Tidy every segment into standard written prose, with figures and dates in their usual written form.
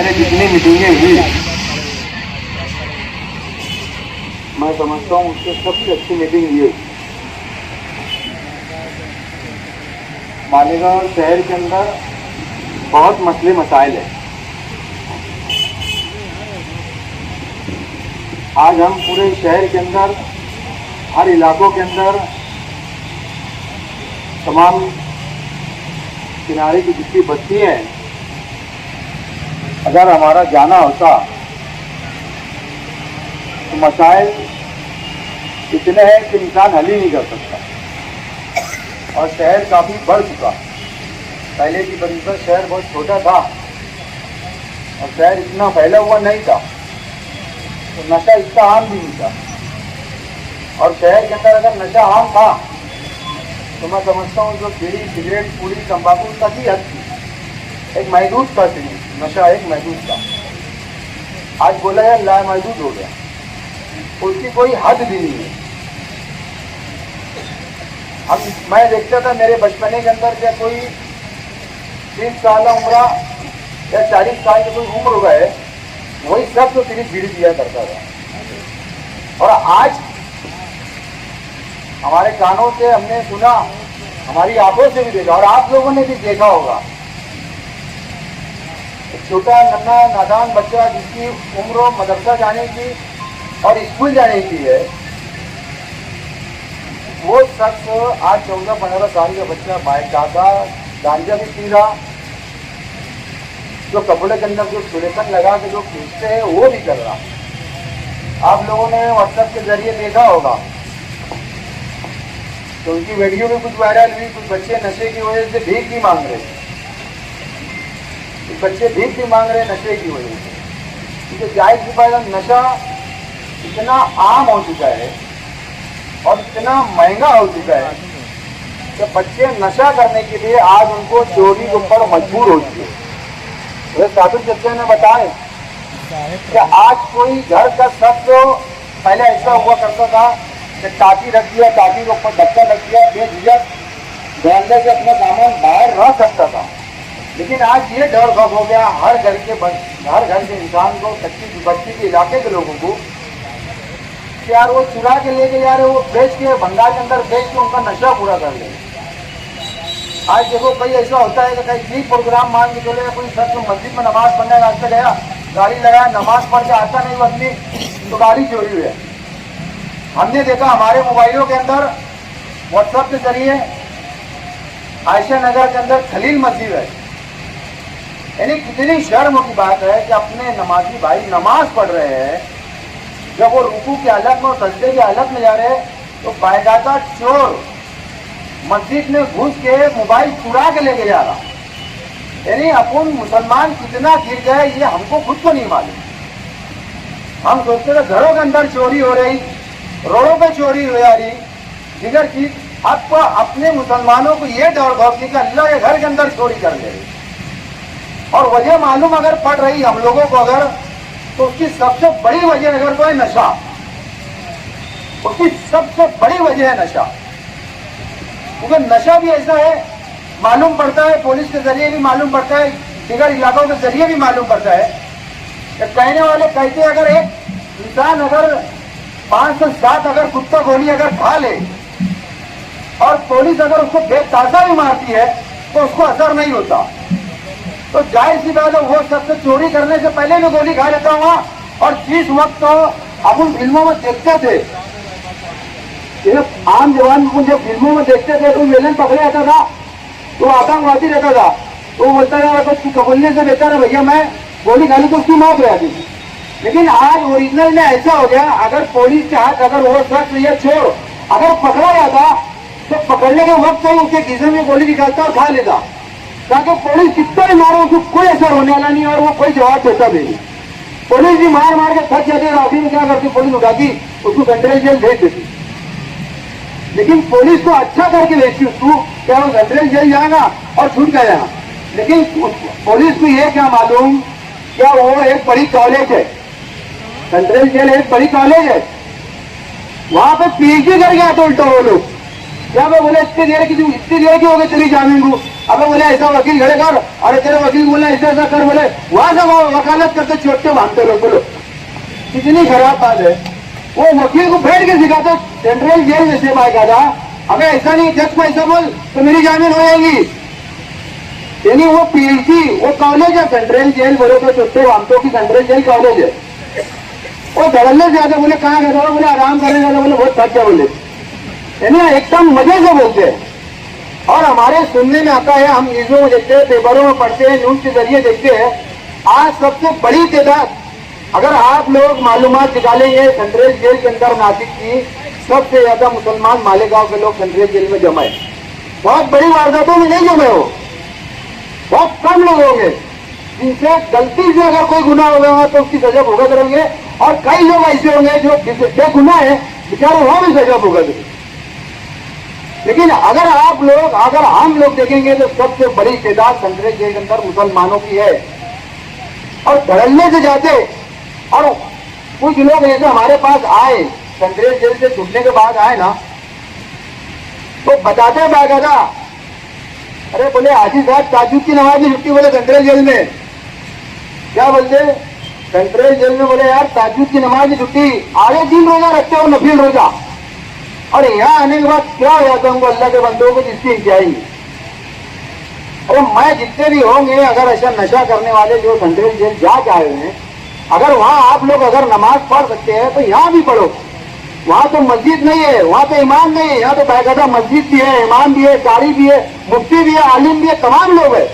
मैंने जितनी मीटिंगें हुई मैं समझता हूँ उससे सबसे अच्छी मीटिंग ये मालेगांव शहर के अंदर बहुत मसले मसाइल है। आज हम पूरे शहर के अंदर हर इलाकों के अंदर तमाम किनारे की जितनी बस्ती हैं अगर हमारा जाना होता तो मसाइल इतने हैं कि इंसान हल ही नहीं कर सकता। और शहर काफ़ी बढ़ चुका, पहले की बनिस्बत शहर बहुत छोटा था और शहर इतना फैला हुआ नहीं था, तो नशा इतना आम भी नहीं था। और शहर के अंदर अगर नशा आम था तो मैं समझता हूँ जो बीड़ी सिगरेट पूड़ी तंबाकू तक ही हद थी, एक महदूद था नशा, एक महदूद था। आज बोला यार लामहदूद हो गया, उसकी कोई हद भी नहीं है। मैं देखता था मेरे बचपने के अंदर क्या कोई 30 साल उम्र या 40 साल की कोई उम्र हो गए वही सब तो सिर्फ बीड़ी पिया करता था। और आज हमारे कानों से हमने सुना, हमारी आंखों से भी देखा और आप लोगों ने भी देखा होगा, छोटा नन्हा नादान बच्चा जिसकी उम्र मदरसा जाने की और स्कूल जाने की है, वो शख्स आज 14-15 साल का बच्चा बाकायदा गांजा भी पी रहा, जो कपड़े के अंदर जो सुलेखन लगा के जो खींचते हैं वो भी कर रहा। आप लोगों ने व्हाट्सएप के जरिए देखा होगा तो उनकी वीडियो में कुछ वायरल हुई, कुछ बच्चे नशे की वजह से भीख भी मांग रहे, कुछ बच्चे भीख भी मांग रहे नशे की वजह से। क्योंकि जाहिर सी बात है नशा इतना आम हो चुका है और इतना महंगा हो चुका है कि बच्चे नशा करने के लिए आज उनको चोरी के ऊपर मजबूर हो चुके हैं। साधु चचा ने बताया कि आज कोई घर का शख्स, पहले ऐसा हुआ करता था कि टाकी रख दिया, टाकी के ऊपर धक्का रख दिया, बेझिझक गैंडे से अपना सामान बाहर रह सकता था। लेकिन आज ये डर खौफ हो गया हर घर के इंसान को, 25 के इलाके के लोगों को, कि यार वो चुरा के लेके जा रहे, वो बेच के बंगाल के अंदर बेच के उनका नशा पूरा कर ले। आज देखो कई ऐसा होता है कि कहीं ठीक प्रोग्राम मान के चले, कोई शख्स मस्जिद में नमाज पढ़ने रास्ते गया, गाड़ी लगाया, नमाज पढ़ के आता नहीं अपनी तो गाड़ी चोरी हुई है। हमने देखा हमारे मोबाइलों के अंदर व्हाट्सएप के जरिए आयशा नगर के अंदर खलील मस्जिद है। यानी कितनी शर्म की बात है कि अपने नमाजी भाई नमाज पढ़ रहे हैं, जब वो रुकू की हालत में और सजदे की हालत में जा रहे हैं तो बाकायदा चोर मस्जिद में घुस के मोबाइल चुरा के लेके जा रहा। यानी अपन मुसलमान कितना गिर गए ये हमको खुद को नहीं मालूम। हम सोचते थे घरों के अंदर चोरी हो रही, रोडों पे चोरी हो जा रही, दिगर चीज। अब अपने मुसलमानों को ये डर खौफ कि अल्लाह के घर के अंदर चोरी कर ले, और वजह मालूम अगर पड़ रही हम लोगों को अगर, तो उसकी सबसे बड़ी वजह अगर कोई नशा, उसकी सबसे बड़ी वजह है नशा। क्योंकि नशा भी ऐसा है, मालूम पड़ता है, पुलिस के जरिए भी मालूम पड़ता है, दिगर इलाकों के जरिए भी मालूम पड़ता है कि कहने वाले कहते हैं अगर एक इंसान अगर 5 से 7 अगर कुत्ता गोली अगर खा ले और पुलिस अगर उसको बेताजा भी मारती है तो उसको असर नहीं होता। तो जाहिर सी बात है वो शख्स चोरी करने से पहले भी गोली खा लेता हुआ। और जिस वक्त तो अपन फिल्मों में देखते थे, आम जवान को जब फिल्मों में देखते थे तो विलन पकड़े आता था तो आतंकवादी रहता था, तो वो बोलता था कुछ कबूलने से बेहतर है भैया मैं गोली खा लूं तो उसकी मौत रहती थी। लेकिन आज ओरिजिनल में ऐसा हो गया, अगर पुलिस के हाथ अगर वो शख्स या चोर अगर पकड़ा जाता तो पकड़ने के वक्त ही उसके किसी में गोली निकालता और खा लेता, ताकि पुलिस कितना भी मारो उसको कोई असर होने वाला नहीं और वो कोई जवाब देता भी नहीं। पुलिस भी मार मार के थक जाती है, आखिर में क्या करती पुलिस उठाती उसको सेंट्रल जेल भेज देती। लेकिन पुलिस को अच्छा करके भेजती उसको, क्या वो सेंट्रल जेल जाएगा और छूट जाएगा। लेकिन पुलिस को ये क्या मालूम क्या वो एक बड़ी कॉलेज है, सेंट्रल जेल एक बड़ी कॉलेज है, वहां पे पीएचडी करके आते उल्टा वो लोग। क्या मैं बोले इतनी देर की हो गई तेरी जामीन को, अब बोले ऐसा वकील खड़े कर, अरे तेरे वकील बोले ऐसा ऐसा कर, बोले वहां से वो वकालत करते छोटे मानते लोग। बोलो कितनी खराब बात है। वो वकील को बैठ के सिखाते सेंट्रल जेल में से बाकायदा, अगर ऐसा नहीं जज को ऐसा बोल तो मेरी जामीन हो जाएगी। यानी वो पीएचडी, वो कॉलेज है सेंट्रल जेल, बोले तो छोटे मानते की सेंट्रल जेल कॉलेज है। वो धड़ल्ले से आते, बोले कहाँ गए, बोले आराम करने जाते, बोले बहुत थक गया, बोले यानी एकदम मजे से बोलते हैं। और हमारे सुनने में आता है, हम न्यूजों में देखते हैं, पेपरों में पढ़ते हैं, न्यूज के जरिए देखते हैं, आज सबसे बड़ी तादाद, अगर आप लोग मालूमात निकालेंगे सेंट्रल जेल के अंदर नासिक की, सबसे ज्यादा मुसलमान मालेगांव के लोग सेंट्रल जेल में जमा है। बहुत बड़ी वारदातों में नहीं जमे हो, बहुत कम लोग होंगे जिनसे गलती से अगर कोई गुनाह होगा तो उसकी सजा भुगत रहेंगे, और कई लोग ऐसे होंगे जो बेगुनाह है, बेचारे वहां भी सजा भुगत रहे। लेकिन अगर आप लोग, अगर हम लोग देखेंगे तो सबसे बड़ी तादाद सेंट्रल जेल के अंदर मुसलमानों की है। और धड़ल्ले से जाते, और कुछ लोग ऐसे हमारे पास आए, सेंट्रल जेल से छूटने के बाद आए ना, तो बताते बाकायदा, अरे बोले हाजी साहब ताजुद की नमाज की छुट्टी, बोले सेंट्रल जेल में। क्या बोलते सेंट्रल जेल में, बोले यार ताजुद की नमाज की छुट्टी, आधे दिन रोजा रखते हो, नफिल रोजा। और यहाँ आने के बाद क्या हो जाता है अल्लाह के बंदों को जिसकी जाएगी। और मैं जितने भी होंगे, अगर ऐसा नशा करने वाले जो सेंट्रल जेल जा आए हुए हैं, अगर वहां आप लोग अगर नमाज पढ़ सकते हैं तो यहाँ भी पढ़ो। वहां तो मस्जिद नहीं है, वहां तो इमाम नहीं है, यहाँ तो बाकायदा मस्जिद भी है, इमाम भी है, कारी भी है, मुफ्ती भी है, आलिम भी है, तमाम लोग हैं।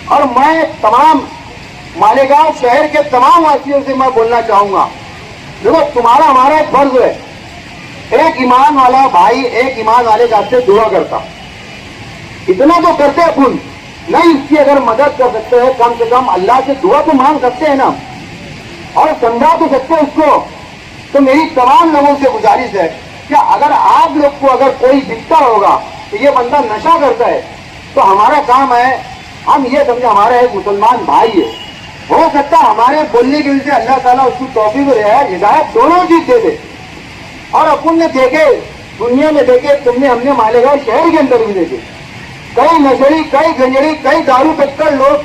और मैं तमाम मालेगांव शहर के तमाम वासियों से मैं बोलना चाहूंगा, देखो तुम्हारा हमारा एक फर्ज है, एक ईमान वाला भाई एक ईमान वाले का से दुआ करता, इतना तो करते अपन नहीं, उसकी अगर मदद कर सकते हैं, कम से कम अल्लाह से दुआ तो मांग सकते हैं ना, और समझा तो सकते हैं उसको। तो मेरी तमाम लोगों से गुजारिश है कि अगर आप लोग को अगर कोई दिखता होगा तो ये बंदा नशा करता है, तो हमारा काम है, हम ये समझे हमारा एक मुसलमान भाई है, हो सकता है हमारे बोलने की वजह से अल्लाह ताला उसको तौफीक और हिदायत दोनों चीज दे दे। और अपन ने देखे, दुनिया में देखे, तुमने हमने मालेगांव शहर के अंदर भी देखे, कई नशेड़ी, कई गंजड़ी, कई दारू पिक्कर लोग,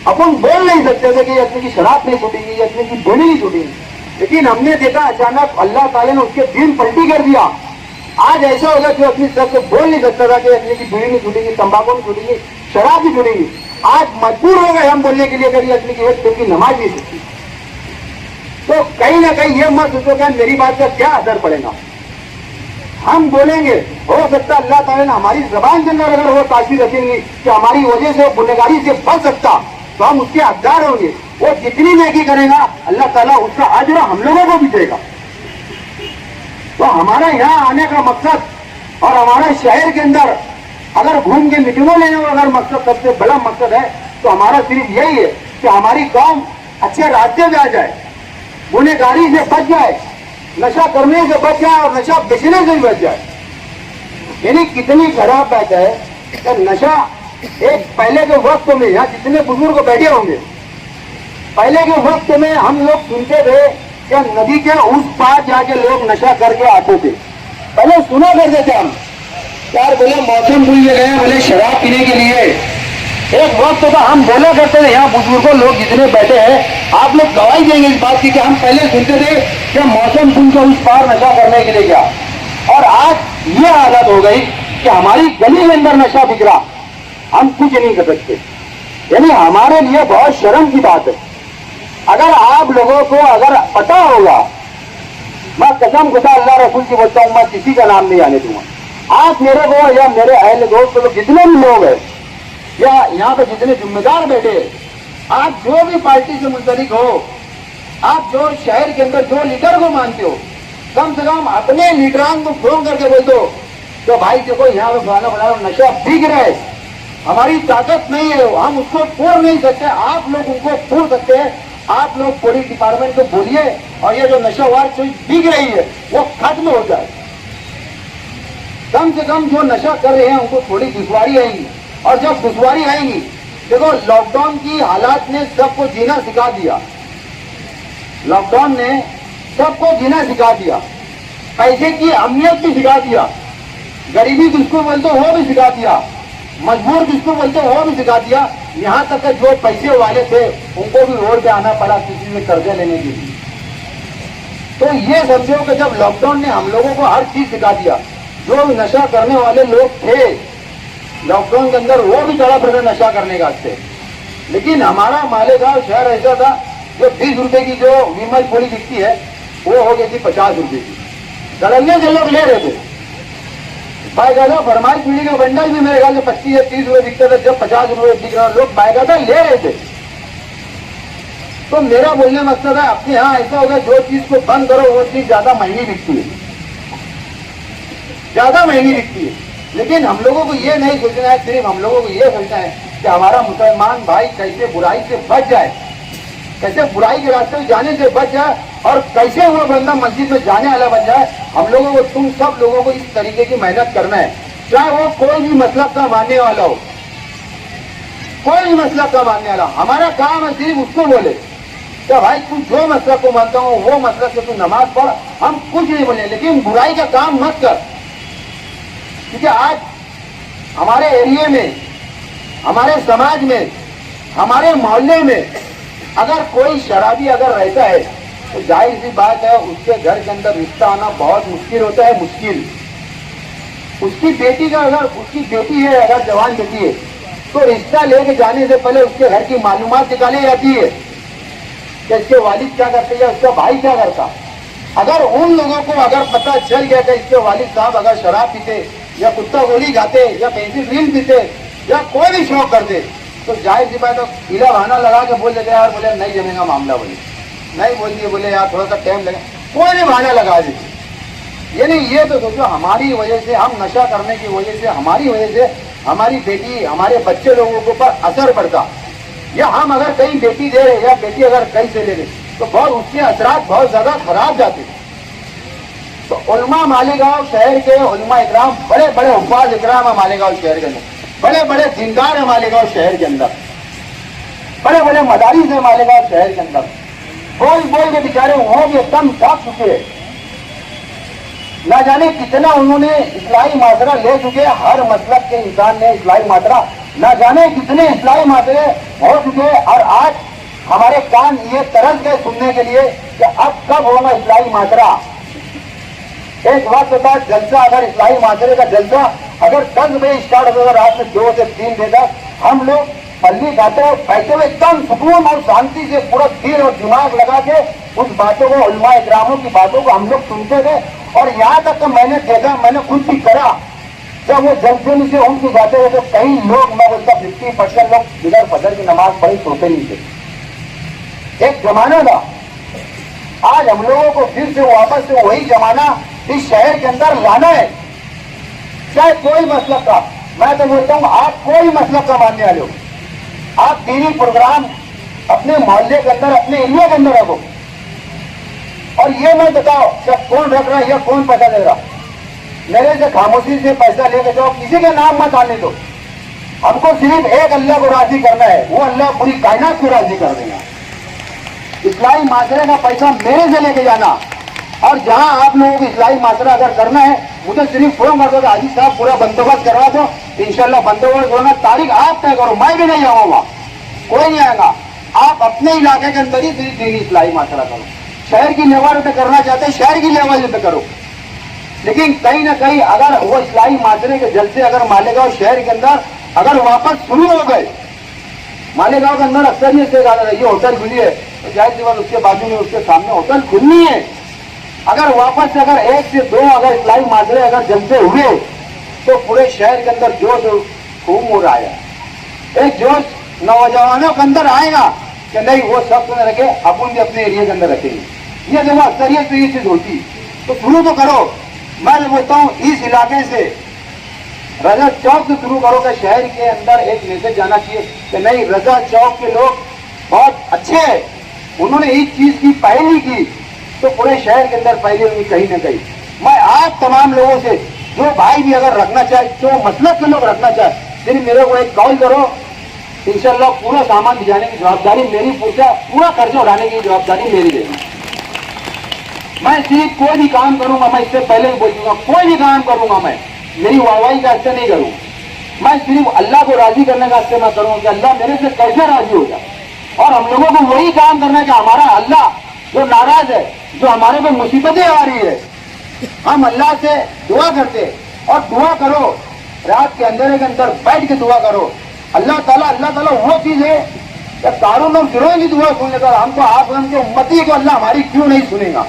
अपन बोल नहीं सकते थे कि अपने की शराब नहीं छूटेगी, अपने की बीड़ी नहीं छूटेगी, लेकिन हमने देखा अचानक अल्लाह ताला ने उसके दिन पलटी कर दिया। आज ऐसा होगा जो अपनी तरफ से बोल नहीं सकता था कि अपने की बीड़ी नहीं छूटेगी, तंबाकू नहीं छूटेगी, शराब नहीं छूटेगी, आज मजबूर हो गए हम बोलने के लिए कभी अपने की एक दिन की नमाज नहीं छूटती। तो कहीं ना कहीं ये मत सोचो कि मेरी बात का क्या असर पड़ेगा, हम बोलेंगे, हो सकता अल्लाह ताला ने हमारी जबान के अंदर अगर वो तासीर रखेंगे कि हमारी वजह से गुनहगारी से बच सकता, तो हम उसके हकदार होंगे। वो जितनी नेकी करेगा अल्लाह ताला उसका अजर हम लोगों को भी देगा। तो हमारा यहाँ आने का मकसद और हमारे शहर के अंदर अगर घूम के मीटिंगों लेने का अगर मकसद सबसे बड़ा मकसद है, तो हमारा सिर्फ यही है कि हमारी कौम अच्छे रास्ते में आ जाए, गुनहगारी से बच जाए, नशा करने से बच जाए और नशा बेचने से भी बच जाए। यानी कितनी खराब बात है कि नशा एक पहले के वक्त में, यहाँ जितने बुजुर्ग बैठे होंगे, पहले के वक्त में हम लोग सुनते थे कि नदी के उस पार जाके लोग नशा करके आते थे, पहले सुना करते थे हम, यार बोले मौसम भूल गए, बोले शराब पीने के लिए। एक वक्त तो हम बोला करते थे, यहाँ बुजुर्गों लोग जितने बैठे हैं, आप लोग गवाही देंगे इस बात की कि हम पहले सुनते थे कि मौसम भूल के उस पार नशा करने के लिए गया, और आज ये हालत हो गई कि हमारी गली के अंदर नशा बिक रहा, हम कुछ नहीं कर सकते। यानी हमारे लिए बहुत शर्म की बात है। अगर आप लोगों को अगर पता होगा, मैं कसम खुदा अल्लाह रसूल की बोलता हूँ, मैं किसी का नाम नहीं आने दूंगा, आप मेरे को या मेरे अहल दोस्त लोग जितने भी लोग हैं या यहाँ पे जितने जिम्मेदार बैठे, आप जो भी पार्टी से मुंसलिक हो, आप जो शहर के अंदर जो लीडर को मानते हो, कम से कम अपने लीडरान को फोन करके बोल दो तो भाई देखो यहाँ पे फलाना फलाना नशा बिक रहा है, हमारी ताकत नहीं है, हम उसको तोड़ नहीं सकते, आप लोग उनको तोड़ सकते हैं, आप लोग पुलिस डिपार्टमेंट को बोलिए और ये जो नशावार चीज बिक रही है वो खत्म हो जाए। कम से कम जो नशा कर रहे हैं उनको थोड़ी दुश्वारी आएगी, और जब दुश्वारी आएगी, देखो लॉकडाउन की हालात ने सबको जीना सिखा दिया, लॉकडाउन ने सबको जीना सिखा दिया, पैसे की अहमियत भी सिखा दिया, गरीबी किसको बोलते हो वो भी सिखा दिया, मजबूर किसको बोलते हैं वो भी सिखा दिया। यहाँ तक कि जो पैसे वाले थे उनको भी रोड पे आना पड़ा किसी से कर्जे लेने के लिए। तो ये समझो कि जब लॉकडाउन ने हम लोगों को हर चीज सिखा दिया, जो नशा करने वाले लोग थे लॉकडाउन के अंदर वो भी तड़प रहे नशा करने का से। लेकिन हमारा मालेगांव शहर ऐसा था जो 20 रुपए की जो विमल पूरी बिकती है वो हो गई थी 50 रुपए की। दलनिया के लोग ले रहे थे बायगादा, फरमाई पीढ़ी का बंडल भी मेरे ख्याल से 25 या 30 रुपए बिकता था, जब 50 रुपए बिक रहा लोग बायगादा ले रहे थे। तो मेरा बोलने मकसद है अपने यहाँ ऐसा होगा जो चीज को बंद करो वो चीज ज्यादा महंगी बिकती है, ज्यादा महंगी बिकती है। लेकिन हम लोगों को ये नहीं सोचना है, सिर्फ हम लोगों को ये सोचना है कि हमारा मुसलमान भाई कैसे बुराई से बच जाए, कैसे बुराई के रास्ते में जाने से बच जाए और कैसे वो बंदा मस्जिद में जाने वाला बन जाए। हम लोगों को, तुम सब लोगों को इस तरीके की मेहनत करना है, चाहे वो कोई भी मसलब का मानने वाला हो, कोई भी मसलब का मानने वाला। हमारा काम है सिर्फ उसको बोले तो भाई तू जो मसलब को मानता हो वो मसलब से तू नमाज पढ़, हम कुछ नहीं बोले, लेकिन बुराई का काम मत कर। क्योंकि आज हमारे एरिया में, हमारे समाज में, हमारे मोहल्ले में अगर कोई शराबी अगर रहता है तो जाहिर सी बात है उसके घर के अंदर रिश्ता आना बहुत मुश्किल होता है, मुश्किल। उसकी बेटी का, अगर उसकी बेटी है, अगर जवान बेटी है तो रिश्ता लेके जाने से पहले उसके घर की मालूमात निकाली जाती है कि इसके वालिद क्या करते या उसका भाई क्या करता। अगर उन लोगों को अगर पता चल गया कि इसके वालिद साहब अगर शराब पीते या कुत्ता गोली खाते या पेंसिल रील पीते या कोई भी शौक करते तो जाहिर सी बात है इला बहाना लगा के बोल देते यार, बोले नहीं जमेगा मामला, बोले नहीं बोल दिए, बोले यार थोड़ा सा टाइम लगे, कोई भी बहाना लगा देते। यानी ये तो सोचो हमारी वजह से, हम नशा करने की वजह से, हमारी वजह से हमारी बेटी, हमारे बच्चे लोगों के ऊपर असर पड़ता। या हम अगर कहीं बेटी दे रहे या बेटी अगर कहीं से ले रहे तो बहुत उसके असरात बहुत ज्यादा खराब जाते। तो उलमा मालेगांव शहर के उलमा इकराम, बड़े बड़े हुफ़ाज़ इकराम है मालेगांव शहर के अंदर, बड़े बड़े दीनदार है मालेगांव शहर के अंदर, बड़े बड़े मदारिस है मालेगांव शहर के अंदर। बोल बोल के बेचारे वो भी एकदम थक चुके हैं, ना जाने कितना उन्होंने इस्लाही माजरा ले चुके, हर मसलब के इंसान ने इस्लाही माजरा, ना जाने कितने इस्लाही माजरे हो चुके। और आज हमारे कान ये तरस गए सुनने के लिए कि अब कब होगा इस्लाही माजरा। एक वक्त था जलसा, अगर इस्लाही माजरे का जलसा अगर 10 बजे स्टार्ट होगा, रात में 2 से 3 बजे तक हम लोग पल्ली गाते हुए बैठे हुए एकदम सुकून और शांति से पूरा दिल और दिमाग लगा के उस बातों को, उलमा इकरामों की बातों को हम लोग सुनते थे। और यहाँ तक तो मैंने देखा, मैंने खुद भी करा, जब वो जलसे में से उनके जाते हुए तो कई लोग, मैं बोलता 50% लोग बिगड़ फजर की नमाज पढ़ी सोते नहीं थे। एक जमाना था, आज हम लोगों को फिर से वापस से वही जमाना इस शहर के अंदर लाना है। चाहे कोई मतलब का, मैं तो बोलता हूँ आप कोई मतलब का मानने वाले हो, आप दीनी प्रोग्राम अपने मोहल्ले के अंदर, अपने एरिया के अंदर रखो। और ये मैं बताओ जब कौन रख रहा है या कौन पैसा दे रहा, मेरे से खामोशी से पैसा लेके जाओ, किसी के नाम मत आने दो। हमको सिर्फ एक अल्लाह को राजी करना है, वो अल्लाह पूरी कायनात को राजी कर देगा। इस्लाही माशरे का पैसा मेरे से लेके जाना, और जहां आप लोगों को इस्लाही माशरा अगर करना है मुझे सिर्फ फोन कर दो कि हाजी साहब पूरा बंदोबस्त करवा दो, इंशाल्लाह बंदोबस्त होगा, तारीख आप तय करो, मैं भी नहीं आऊंगा, कोई नहीं आएगा। आप अपने इलाके के अंदर ही सिर्फ दीनी इस्लाही माशरा करो। शहर की लेवल पे करना चाहते शहर की लेवल पे करो, लेकिन कहीं ना कहीं अगर वो इस्लाही माशरे के जलसे अगर मालेगांव शहर के अंदर अगर वापस शुरू हो गए, मालेगांव के अंदर अक्सर ये होटल खुली है तो जाहिर सी बात उसके बाजू में, उसके सामने होटल खुलनी है। अगर वापस से अगर 1 से 2 अगर इस्लाही माजरे अगर जलसे हुए तो पूरे शहर के अंदर जोश खूब हो रहा है। एक जोश नौजवानों के अंदर आएगा कि नहीं वो सब सुने रखे, अपन भी अपने एरिया के अंदर रखेंगे। ये देखो अक्सरियत से ये चीज होती, तो शुरू तो करो। मैं बोलता हूँ इस इलाके से रजा चौक से शुरू करो कि शहर के अंदर एक मैसेज जाना चाहिए कि नहीं रजा चौक के लोग बहुत अच्छे हैं, उन्होंने इस चीज की पहली की तो पूरे शहर के अंदर पहले हुई कहीं ना कहीं। मैं आप तमाम लोगों से जो भाई भी अगर रखना चाहे, जो मसलब के लोग रखना चाहे, सिर्फ मेरे को एक कॉल करो, इंशाल्लाह पूरा सामान भिजाने की जवाबदारी मेरी, पूरा खर्चा उठाने की जवाबदारी मेरी रहेगी। मैं सिर्फ कोई भी काम करूंगा, मैं इससे पहले ही बोल दूंगा, कोई भी काम करूंगा मैं मेरी वाहवाही का अच्छा नहीं करूँ। मैं सिर्फ अल्लाह को राजी करने का इस्तेमाल करूंगा कि अल्लाह मेरे से कैसे राजी हो जाए। और हम लोगों को वही काम करना है कि हमारा अल्लाह जो नाराज है, जो हमारे पे मुसीबतें आ रही है, हम अल्लाह से दुआ करते। और दुआ करो, रात के अंधेरे के अंदर बैठ के दुआ करो। अल्लाह ताला वो चीज है कि कारून और गिरोह की दुआ सुन लेता। हमको आप के उम्मती को अल्लाह हमारी क्यों नहीं सुनेगा।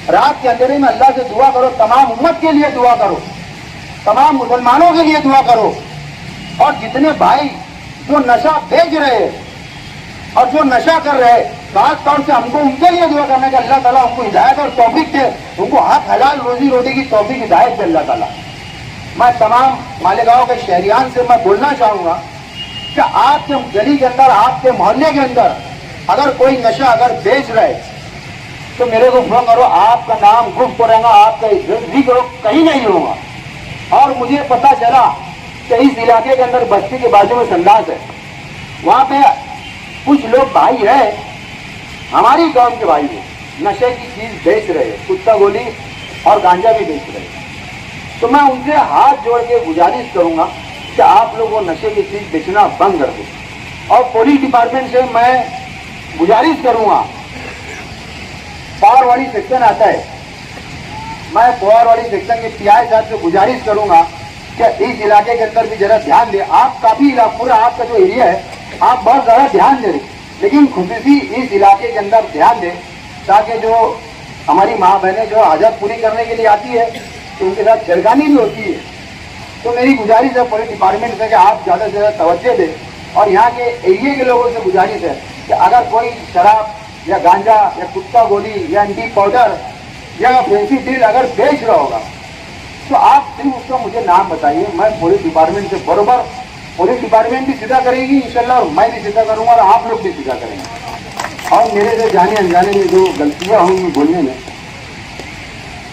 रात के अंधेरे में अल्लाह से दुआ करो, तमाम उम्मत के लिए दुआ करो, तमाम मुसलमानों के लिए दुआ करो। और जितने भाई जो नशा बेच रहे और जो नशा कर रहे, खास तौर से हमको उनके लिए दुआ करना है कि अल्लाह ताला उनको हिदायत और तौफीक दे, उनको हक हलाल रोजी रोटी की तौफीक हिदायत दे अल्लाह ताला। मैं तमाम मालेगांव के शहरियान से मैं बोलना चाहूंगा कि आपके गली के अंदर, आपके मोहल्ले के अंदर अगर कोई नशा अगर बेच रहे तो मेरे को फोन करो, आपका नाम गुफ्त रहेगा, आपका जिक्र कहीं नहीं होगा। और मुझे पता चला कि इस इलाके के अंदर बस्ती के बाजू में संदास है, वहां पे कुछ लोग भाई है, हमारी गांव के भाई है, नशे की चीज बेच रहे, कुत्ता गोली और गांजा भी बेच रहे। तो मैं उनसे हाथ जोड़ के गुजारिश करूंगा कि आप लोग वो नशे की चीज बेचना बंद कर दो। और पुलिस डिपार्टमेंट से मैं गुजारिश करूंगा, पवारवाड़ी सेक्शन आता है, मैं पवारवाड़ी सेक्शन के पीआई साहब से गुजारिश करूंगा कि इस इलाके के अंदर भी जरा ध्यान दे। आप काफी पूरा आपका जो एरिया है, आप बहुत ज्यादा ध्यान दे रहे, लेकिन खुशी इस इलाके के अंदर ध्यान दे, ताकि जो हमारी माँ बहनें जो हाजत पूरी करने के लिए आती है तो उनके साथ छेड़खानी भी होती है। तो मेरी गुजारिश है पुलिस डिपार्टमेंट से कि आप ज्यादा से ज्यादा तवज्जो दें। और यहाँ के एरिया के लोगों से गुजारिश है कि अगर कोई शराब या गांजा या कुत्ता गोली या एंटी पाउडर या फैंसी डील अगर बेच रहा होगा तो आप सिर्फ उसका मुझे नाम बताइए। मैं पुलिस डिपार्टमेंट से बरोबर, पुलिस डिपार्टमेंट भी सीधा करेगी इंशाल्लाह, और मैं भी सीधा करूंगा और आप लोग भी सीधा करेंगे। और मेरे से जाने अनजाने में जो गलतियां होंगी बोलने में,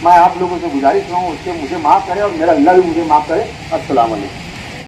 मैं आप लोगों से गुजारिश करूँगा उससे मुझे माफ़ करें और मेरा अल्लाह भी मुझे माफ़ करे। अस्सलाम वालेकुम।